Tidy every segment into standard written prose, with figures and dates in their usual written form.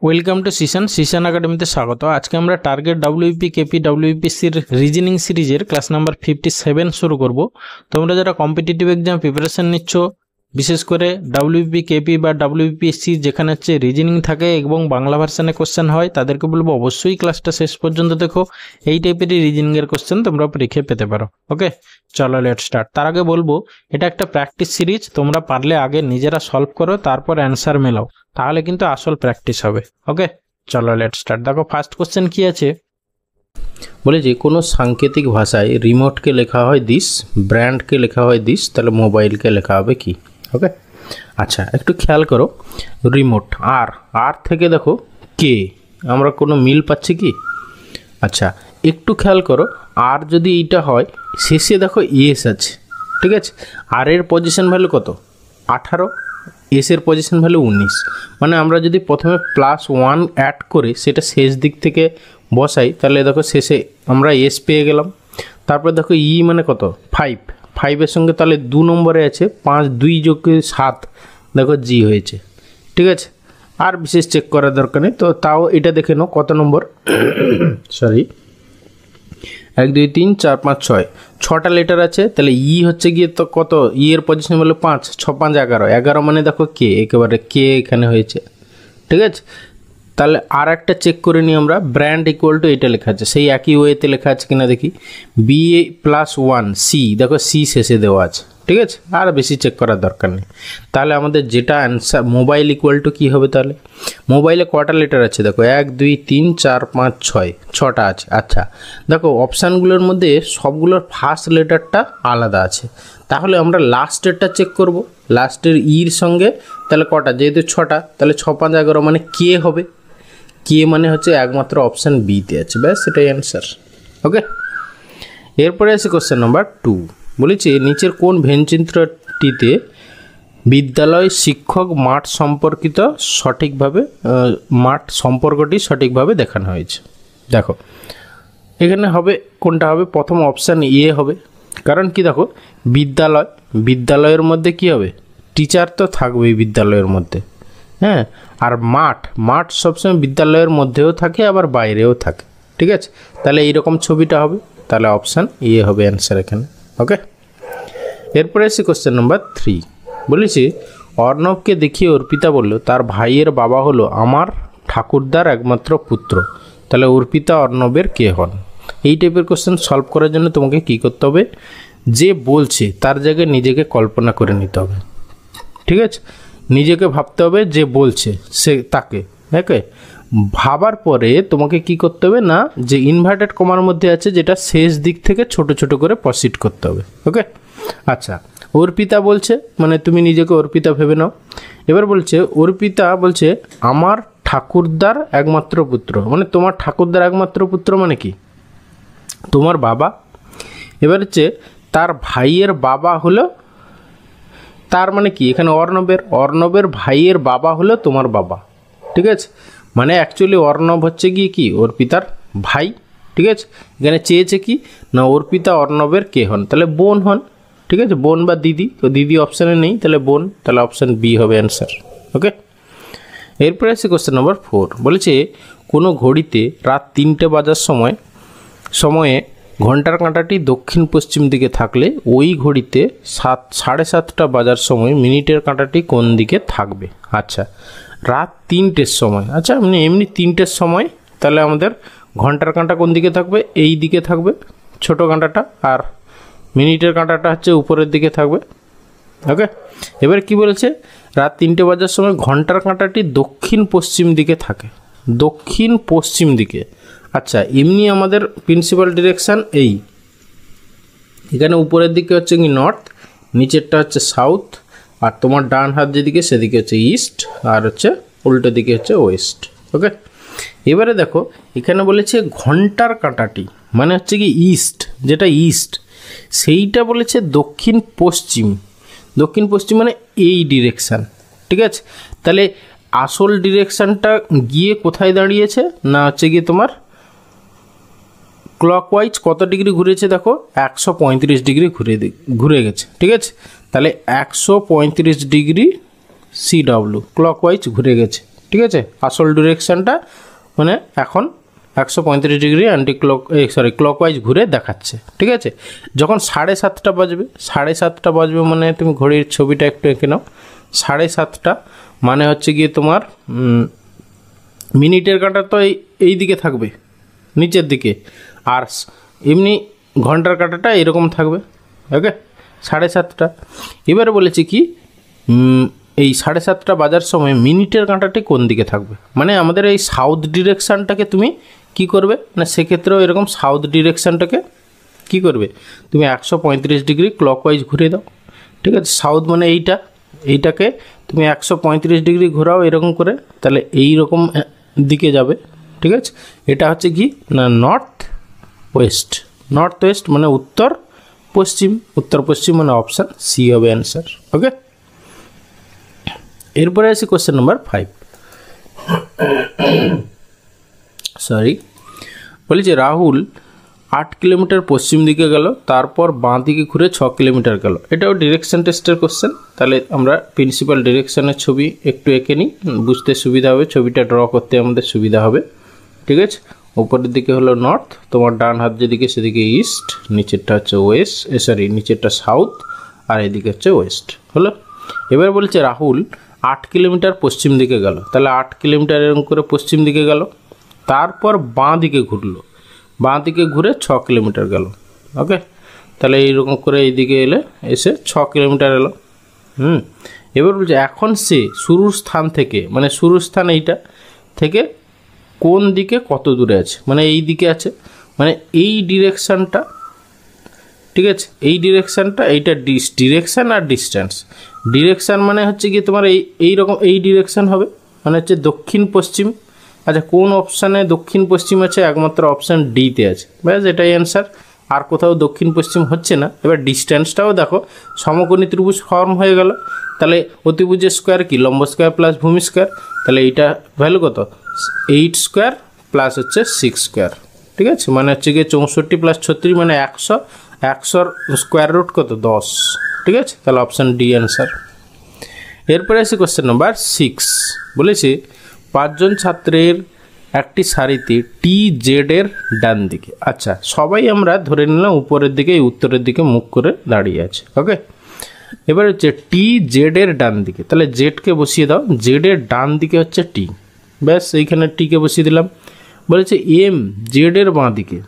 Welcome to সিশন একাডেমিতে স্বাগত। আজকে আমরা টার্গেট ডাব্লিউপি কেপি ডাব্লিউপিসির রিজনিং সিরিজের ক্লাস নাম্বার 57 শুরু করব। তোমরা যারা কম্পিটিটিভ এক্সাম প্রিপারেশন নিচ্ছ, বিশেষ করে ডাব্লিউপি কেপি বা ডাব্লিউপিএসসি যেখানে হচ্ছে রিজনিং থাকে এবং বাংলা ভার্সানে কোশ্চেন হয়, তাদেরকে বলবো অবশ্যই ক্লাসটা শেষ পর্যন্ত দেখো। এই টাইপেরই রিজনিংয়ের কোশ্চেন তোমরা পরীক্ষায় পেতে পারো। ওকে, চলো লেট স্টার্ট। তার আগে বলবো এটা একটা প্র্যাকটিস সিরিজ, তোমরা পারলে আগে নিজেরা সলভ করো, তারপর অ্যান্সার মেলাও, তাহলে কিন্তু আসল প্র্যাকটিস হবে। ওকে, চলো লেট স্টার্ট। দেখো ফার্স্ট কোশ্চেন কি আছে, বলেছি কোনো সাংকেতিক ভাষায় রিমোটকে লেখা হয় দিস, ব্র্যান্ডকে লেখা হয় দিস, তাহলে মোবাইলকে লেখা হবে কি? ওকে, আচ্ছা একটু খেয়াল করো, রিমোট আর থেকে দেখো কে, আমরা কোনো মিল পাচ্ছি কি? আচ্ছা একটু খেয়াল করো, আর যদি এইটা হয় শেষে দেখো এস আছে, ঠিক আছে? আর এর পজিশন ভ্যালু কত? 18, এসের পজিশন ভ্যালু 19। মানে আমরা যদি প্রথমে +1 অ্যাড করে সেটা শেষ দিক থেকে বসাই, তাহলে দেখো শেষে আমরা এস পেয়ে গেলাম। তারপরে দেখো ই মানে কত? 5 সঙ্গে তাহলে 2 নম্বরে আছে 5, 2 যোগ 7, দেখো জি হয়েছে, ঠিক আছে? আর বিশেষ চেক করার দরকার নেই। তো তাও এটা দেখে নাও কত নম্বর, সরি 1 2 3 4 5 6, 6টা লেটার আছে, তাহলে ই হচ্ছে গিয়ে তো কত? ই এর পজিশন বলে 5, 6 5 11 মানে দেখো কে, একেবারে কে এখানে হয়েছে, ঠিক আছে? তাহলে আর একটা চেক করে নিই আমরা, ব্র্যান্ড ইকুয়াল টু এটা লেখা আছে, সেই একই ওয়েতে লেখা আছে কিনা দেখি। বি +1 সি, দেখো সি শেষে দেওয়া আছে, ঠিক আছে? আর বেশি চেক করার দরকার নেই। তাহলে আমাদের যেটা অ্যান্সার, মোবাইল ইকুয়াল টু কী হবে তাহলে? মোবাইলে কটা লেটার আছে দেখো, 1 2 3 4 5 6, 6টা আছে। আচ্ছা দেখো অপশানগুলোর মধ্যে সবগুলোর ফার্স্ট লেটারটা আলাদা আছে, তাহলে আমরা লাস্টেরটা চেক করব। লাস্টের ইর সঙ্গে তাহলে কটা? যেহেতু 6টা, তাহলে 6 5 11 মানে কে হবে। কে মানে হচ্ছে একমাত্র অপশান বিতে আছে, ব্যাস সেটাই অ্যান্সার। ওকে, এরপরে আছে কোশ্চেন নাম্বার 2। বলেছি নিচের কোন ভেনচিত্রটিতে বিদ্যালয় শিক্ষক মাঠ সম্পর্কিত সম্পর্কটি সঠিকভাবে দেখানো হয়েছে। দেখো এখানে হবে কোনটা হবে? প্রথম অপশান এ হবে, কারণ কি দেখো বিদ্যালয়ের মধ্যে কি হবে? টিচার তো থাকবেই বিদ্যালয়ের মধ্যে, হ্যাঁ। আর মাঠ সবসময় বিদ্যালয়ের মধ্যেও থাকে আবার বাইরেও থাকে, ঠিক আছে? তাহলে এইরকম ছবিটা হবে, তাহলে অপশান এ হবে অ্যান্সার এখানে। ওকে, এরপরে এসে কোশ্চেন নাম্বার 3। বলেছি অর্ণবকে দেখিয়ে অর্পিতা বলল তার ভাইয়ের বাবা হলো আমার ঠাকুরদার একমাত্র পুত্র, তাহলে অর্পিতা অর্ণবের কে হন? এই টাইপের কোশ্চেন সলভ করার জন্য তোমাকে কি করতে হবে? যে বলছে তার জায়গায় নিজেকে কল্পনা করে নিতে হবে, ঠিক আছে? নিজেকে ভাবতে হবে যে বলছে সে তাকে, ওকে? ভাবার পরে তোমাকে কি করতে হবে না, যে ইনভার্টেড কমার মধ্যে আছে যেটা শেষ দিক থেকে ছোট ছোট করে প্রসিড করতে হবে। ওকে, আচ্ছা অর্পিতা বলছে মানে তুমি নিজেকে অর্পিতা ভেবে নাও। এবার বলছে অর্পিতা বলছে আমার ঠাকুরদার একমাত্র পুত্র, মানে তোমার ঠাকুরদার একমাত্র পুত্র মানে কি? তোমার বাবা। এবার হচ্ছে তার ভাইয়ের বাবা হলো, তার মানে কি এখানে অর্ণবের ভাইয়ের বাবা হলো তোমার বাবা, ঠিক আছে? মানে অ্যাকচুয়ালি অর্ণব হচ্ছে গিয়ে কি অর্পিতার ভাই, ঠিক আছে? এখানে চেয়েছে কি না অর্পিতা অর্ণবের কে হন? তাহলে বোন হন, ঠিক আছে? বোন বা দিদি, তো দিদি অপশানে নেই, তাহলে বোন, তাহলে অপশান বি হবে অ্যান্সার। ওকে, এরপরে আছে কোশ্চেন নাম্বার 4। বলেছে কোনো ঘড়িতে রাত 3টে বাজার সময়ে ঘন্টার কাঁটাটি দক্ষিণ পশ্চিম দিকে থাকলে ওই ঘড়িতে 7:30টা বাজার সময় মিনিটের কাঁটাটি কোন দিকে থাকবে? আচ্ছা রাত 3টের সময়, আচ্ছা এমনি 3টের সময়, তাহলে আমাদের ঘন্টার কাঁটা কোন দিকে থাকবে? এই দিকে থাকবে ছোট কাঁটাটা, আর মিনিটের কাঁটাটা হচ্ছে উপরের দিকে থাকবে। ওকে, এবার কি বলেছে? রাত 3টে বাজার সময় ঘন্টার কাঁটাটি দক্ষিণ পশ্চিম দিকে থাকে, দক্ষিণ পশ্চিম দিকে। আচ্ছা এমনি আমাদের প্রিন্সিপাল ডিরেকশান এই, এখানে উপরের দিকে হচ্ছে কি নর্থ, নিচেরটা হচ্ছে সাউথ, আর তোমার ডান হাত যেদিকে সেদিকে হচ্ছে ইস্ট, আর হচ্ছে উল্টো দিকে হচ্ছে ওয়েস্ট। ওকে, এবারে দেখো এখানে বলেছে ঘন্টার কাঁটাটি মানে হচ্ছে কি ইস্ট, যেটা ইস্ট সেইটা বলেছে দক্ষিণ পশ্চিম মানে এই ডিরেকশান, ঠিক আছে? তাহলে আসল ডিরেকশানটা গিয়ে কোথায় দাঁড়িয়েছে না হচ্ছে গিয়ে তোমার ক্লকওয়াইজ কত ডিগ্রি ঘুরেছে? দেখো 135 ডিগ্রি ঘুরে গেছে, ঠিক আছে? তাহলে 135 ডিগ্রি CW ক্লকওয়াইজ ঘুরে গেছে, ঠিক আছে, আসল ডিরেকশানটা মানে এখন 135 ডিগ্রি ক্লকওয়াইজ ঘুরে দেখাচ্ছে। ঠিক আছে, যখন 7:30 বাজবে, 7:30 বাজবে মানে তুমি ঘড়ির ছবিটা একটু এঁকে নাও। 7:30 মানে হচ্ছে গিয়ে তোমার মিনিটের কাঁটা তো এই দিকে থাকবে নিচের দিকে, আর এমনি ঘন্টার কাঁটাটা এরকম থাকবে। ওকে, 7:30। এবারে বলেছি কি এই 7:30 বাজার সময় মিনিটের কাঁটাটি কোন দিকে থাকবে, মানে আমাদের এই সাউথ ডিরেকশানটাকে তুমি কি করবে না, সেক্ষেত্রেও এরকম সাউথ ডিরেকশানটাকে কি করবে, তুমি 135 ডিগ্রি ক্লকওয়াইজ ঘুরে দাও। ঠিক আছে, সাউথ মানে এইটাকে তুমি 135 ডিগ্রি ঘোরাও এরকম করে, তাহলে এই রকম দিকে যাবে। ঠিক আছে, এটা হচ্ছে কি না নর্থ ওয়েস্ট। নর্থ ওয়েস্ট মানে উত্তর পশ্চিম, উত্তর পশ্চিম মানে অপশান সি হবে অ্যান্সার। ওকে, এরপরে আসি কোশ্চেন নাম্বার 5। সরি, বলেছে রাহুল 8 কিলোমিটার পশ্চিম দিকে গেল, তারপর বাঁ দিকে ঘুরে 6 কিলোমিটার গেল। এটাও ডিরেকশন টেস্টের কোশ্চেন। তাহলে আমরা প্রিন্সিপাল ডিরেকশনের ছবি একটু এঁকে নিই, বুঝতে সুবিধা হবে, ছবিটা ড্র করতে আমাদের সুবিধা হবে। ঠিক আছে, উপরের দিকে হলো নর্থ, তোমার ডান হাত যেদিকে সেদিকে ইস্ট, নিচেরটা হচ্ছে ওয়েস্ট, নিচেরটা সাউথ, আর এদিকে হচ্ছে ওয়েস্ট হলো। এবার বলছে রাহুল 8 কিলোমিটার পশ্চিম দিকে গেল, তাহলে 8 কিলোমিটার এরকম করে পশ্চিম দিকে গেল, তারপর বাঁ দিকে ঘুরলো, বাঁ দিকে ঘুরে 6 কিলোমিটার গেল। ওকে, তাহলে এইরকম করে এইদিকে এসে 6 কিলোমিটার এলো। এবার বলছে এখন সে শুরুর স্থান থেকে, মানে শুরুর স্থান এইটা থেকে কোন দিকে কত দূরে আছে, মানে এই দিকে আছে, মানে এই ডিরেকশানটা। ঠিক আছে, এই ডিরেকশানটা, এইটা ডিরেকশান আর ডিস্ট্যান্স। ডিরেকশান মানে হচ্ছে কি তোমার এইরকম এই ডিরেকশান হবে, মানে হচ্ছে দক্ষিণ পশ্চিম। আচ্ছা, কোন অপশানে দক্ষিণ পশ্চিম আছে, একমাত্র অপশান ডিতে আছে, ব্যাস এটাই অ্যান্সার, আর কোথাও দক্ষিণ পশ্চিম হচ্ছে না। এবার ডিস্ট্যান্সটাও দেখো, সমকোণী ত্রিভুজ ফর্ম হয়ে গেল, তাহলে অতিভুজের স্কোয়ার কি লম্ব স্কোয়ার প্লাস ভূমি স্কোয়ার, তাহলে এইটা ভ্যালু কত 8 স্কোয়ার প্লাস হচ্ছে 6 স্কোয়ার। ঠিক আছে, মানে হচ্ছে গিয়ে 64 প্লাস 36 মানে 100, 100 স্কোয়ার রুট কত 10। ঠিক আছে, তাহলে অপশান ডি অ্যান্সার। এরপরে আছে কোশ্চেন নাম্বার 6। বলেছে 5 জন ছাত্রের একটি সারিতে টি জেড এর ডান দিকে। আচ্ছা, সবাই আমরা ধরে নিলাম উপরের দিকে, উত্তরের দিকে মুখ করে দাঁড়িয়ে আছে। ওকে, এবার হচ্ছে টি জেড এর ডান দিকে, তাহলে জেডকে বসিয়ে দাও, জেড এর ডান দিকে হচ্ছে টি, ব্যাস এইখানে টিকে বসিয়ে দিলাম। বলেছে এম জেড এর বাঁ দিকে,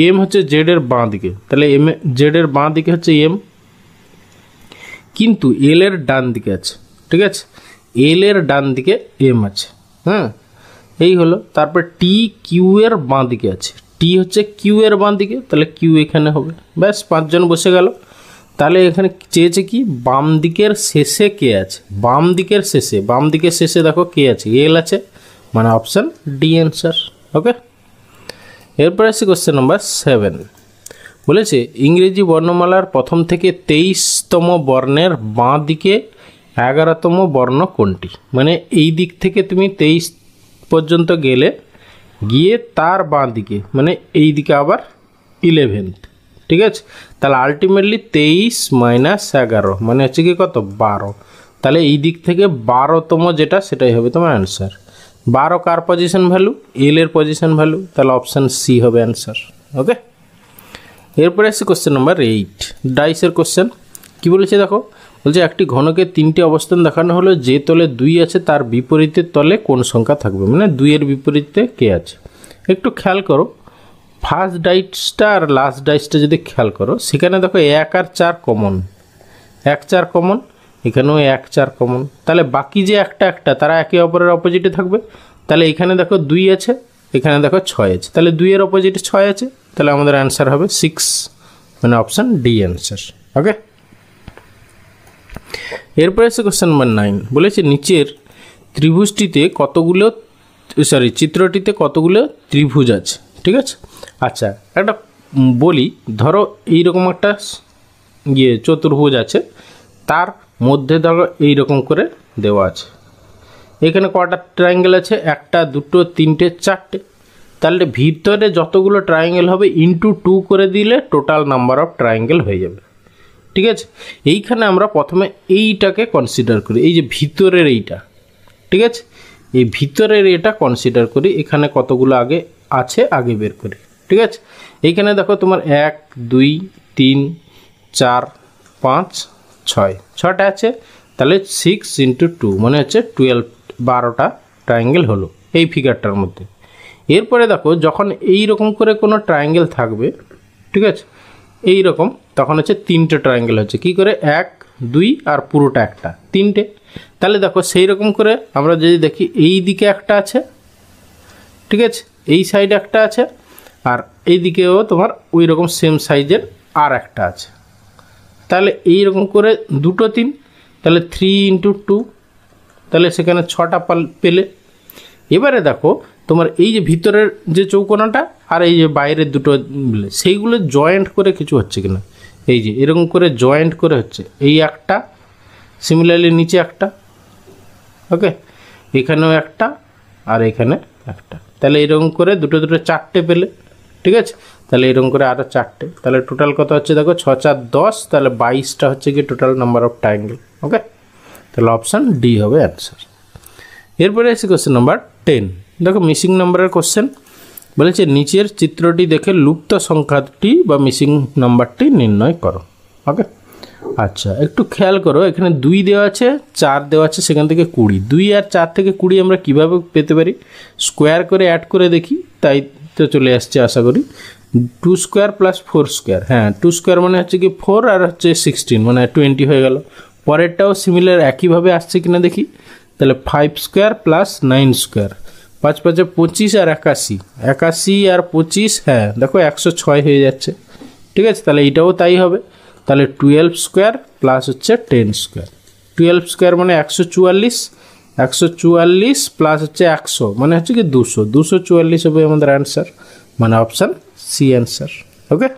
এম হচ্ছে জেড এর বাঁ দিকে, তাহলে এম জেড এর বাঁ দিকে হচ্ছে এম, কিন্তু এল এর ডান দিকে আছে। ঠিক আছে, এল এর ডান দিকে এম আছে। এই হলো। তারপর টি কিউ এর বাঁ দিকে আছে, টি হচ্ছে কিউ এর বাঁ দিকে, তাহলে কিউ এখানে হবে, ব্যাস 5 জন বসে গেল। তাহলে এখানে চেয়েছে কি বাম দিকের শেষে কে আছে, বাম দিকের শেষে দেখো কে আছে, এল আছে, মানে অপশান ডি অ্যান্সার। ওকে, এরপর আসছে কোশ্চেন নাম্বার 7। বলেছে ইংরেজি বর্ণমালার প্রথম থেকে 23তম বর্ণের বাঁ দিকে 11তম বর্ণ কোনটি, মানে এই দিক থেকে তুমি 23 পর্যন্ত গিয়ে তার বাঁ দিকে, মানে এই দিকে আবার 11th। ঠিক আছে, তাহলে আলটিমেটলি 23 - 11 মানে হচ্ছে কি কত 12, তাহলে এই দিক থেকে 12তম যেটা সেটাই হবে তোমার অ্যান্সার। 12 কার পজিশন ভ্যালু, এল এর পজিশন ভ্যালু, তাহলে অপশান সি হবে অ্যান্সার। ওকে, এরপরে আসছে কোশ্চেন নাম্বার 8, ডাইসের কোশ্চেন। কি বলেছে দেখো, বলছে একটি ঘনকের 3টি অবস্থান দেখানো হলো, যে তলে 2 আছে তার বিপরীতের তলে কোন সংখ্যা থাকবে, মানে 2 এর বিপরীতে কে আছে। একটু খেয়াল করো, ফার্স্ট ডাইসটা আর লাস্ট ডাইসটা যদি খেয়াল করো, সেখানে দেখো 1 আর 4 কমন, 1 4 কমন, এখানেও 1 4 কমন, তাহলে বাকি যে একটা তারা একে অপরের অপোজিটে থাকবে। তাহলে এখানে দেখো 2 আছে, এখানে দেখো 6 আছে, তাহলে 2 এর অপোজিটে 6 আছে, তাহলে আমাদের অ্যান্সার হবে 6, মানে অপশান ডি অ্যান্সার। ওকে, এরপরে আছে কোশ্চেন নাম্বার 9। বলেছে নিচের চিত্রটিতে কতগুলো ত্রিভুজ আছে। ঠিক আছে, আচ্ছা একটা বলি, ধরো এইরকম একটা চতুর্ভুজ আছে, তার মধ্যে ধরো এইরকম করে দেওয়া আছে, এখানে কটা ট্রায়াঙ্গেল আছে, 1 2 3 4, তাহলে ভিতরে যতগুলো ট্রায়াঙ্গেল হবে ইন্টু 2 করে দিলে টোটাল নাম্বার অফ ট্রায়াঙ্গেল হয়ে যাবে। ঠিক আছে, এইখানে আমরা প্রথমে এইটাকে কনসিডার করি, এই যে ভিতরের এইটা। ঠিক আছে, এই ভিতরের এটা কনসিডার করি, এখানে কতগুলো আগে আছে আগে বের করি। ঠিক আছে, এইখানে দেখো তোমার 1 2 3 4 5 6 6টা আছে, তাহলে 6 × 2 মানে হচ্ছে 12, 12টা ট্রায়াঙ্গেল হলো এই ফিগারটার মধ্যে। এরপরে দেখো যখন এই রকম করে কোনো ট্রায়াঙ্গেল থাকবে, ঠিক আছে, এই রকম, তখন হচ্ছে 3টে ট্রায়াঙ্গেল হচ্ছে কি করে 1 2 আর পুরোটা একটা 3টে। তাহলে দেখো সেই রকম করে আমরা যদি দেখি এই দিকে একটা আছে, ঠিক আছে, এই সাইডে একটা আছে, আর এই দিকেও তোমার ওই রকম সেম সাইজের আর একটা আছে। তাহলে এই রকম করে 2 3, তাহলে 3 × 2, তাহলে সেখানে 6টা পেলে। এবারে দেখো তোমার এই যে ভিতরের যে চৌকোনাটা আর এই যে বাইরের দুটো মিলে সেইগুলো জয়েন্ট করে কিছু হচ্ছে কিনা, এই যে এরকম করে জয়েন্ট করে হচ্ছে, এই একটা, সিমিলারলি নিচে একটা, ওকে, এখানেও একটা আর এখানে একটা, তাহলে এরকম করে দুটো 4টে পেলে। ঠিক আছে, তাহলে এরকম করে আরও 4টে, তাহলে টোটাল কত হচ্ছে দেখো 6 4 10, তাহলে 22টা হচ্ছে কি টোটাল নাম্বার অফ ট্রায়াঙ্গেল। ওকে, তাহলে অপশান ডি হবে অ্যান্সার। এরপরে এসে কোশ্চেন নাম্বার 10, দেখো মিসিং নাম্বারের কোশ্চেন বলেছে নিচের চিত্রটি দেখে লুপ্ত সংখ্যাটি বা মিসিং নাম্বারটি নির্ণয় করো। ওকে, আচ্ছা একটু খেয়াল করো, এখানে 2 দেওয়া আছে, 4 দেওয়া আছে, সেখান থেকে 20, 2 আর 4 থেকে 20 আমরা কিভাবে পেতে পারি, স্কোয়ার করে অ্যাড করে দেখি, তাই তো চলে আসছে আশা করি। 2 স্কোয়ার প্লাস 4 স্কোয়ার, হ্যাঁ 2 স্কোয়ার মানে হচ্ছে কি 4 আর হচ্ছে 16 মানে 20 হয়ে গেল। পরেরটাও সিমিলার একইভাবে আসছে কিনা দেখি, তাহলে 5 স্কোয়ার প্লাস 9 স্কোয়ার, 5 5 25 আর 81, 81 আর 25, হ্যাঁ দেখো 106 হয়ে যাচ্ছে। ঠিক আছে, তাহলে এটাও তাই হবে, তাহলে 12 স্কোয়ার প্লাস হচ্ছে 10 স্কোয়ার, 12 স্কোয়ার মানে 144, 144 প্লাস হচ্ছে 100 মানে হচ্ছে কি 200, 244 হবে আমাদের অ্যান্সার, মানে অপশান সি অ্যান্সার। ওকে।